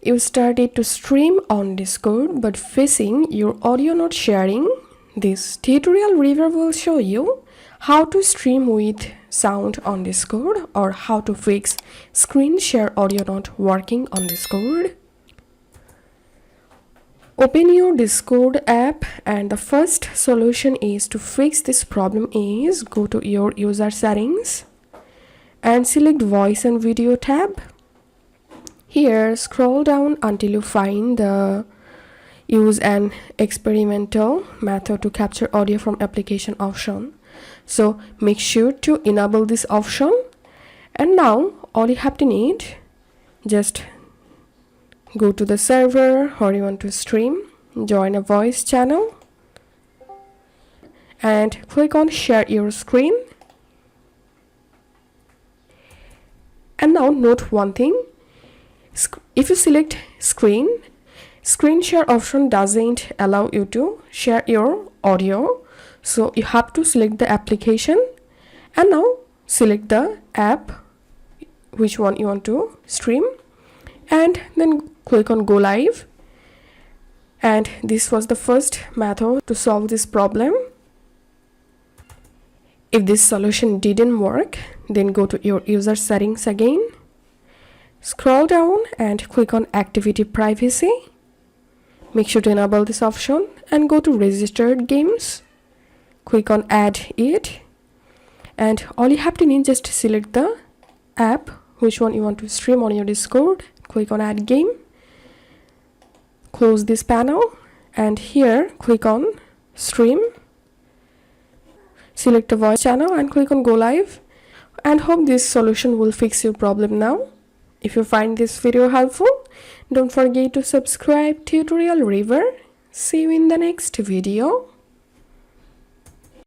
you started to stream on Discord but facing your audio not sharing, this tutorial review will show you how to stream with sound on Discord or how to fix screen share audio not working on Discord. Open your Discord app, and the first solution is to fix this problem is go to your user settings and select voice and video tab. Here scroll down until you find the use an experimental method to capture audio from application option. So make sure to enable this option, and now all you have to need, just go to the server or you want to stream, join a voice channel and click on share your screen. And now note one thing, if you select screen share option doesn't allow you to share your audio, so you have to select the application and now select the app which one you want to stream and then click on go live. And this was the first method to solve this problem. If this solution didn't work, then go to your user settings again, scroll down and click on activity privacy. Make sure to enable this option and go to registered games, click on add it, and all you have to need, just select the app which one you want to stream on your Discord, click on add game, close this panel and here click on stream, select a voice channel and click on go live. And hope this solution will fix your problem now. If you find this video helpful, don't forget to subscribe Tutorial River. See you in the next video.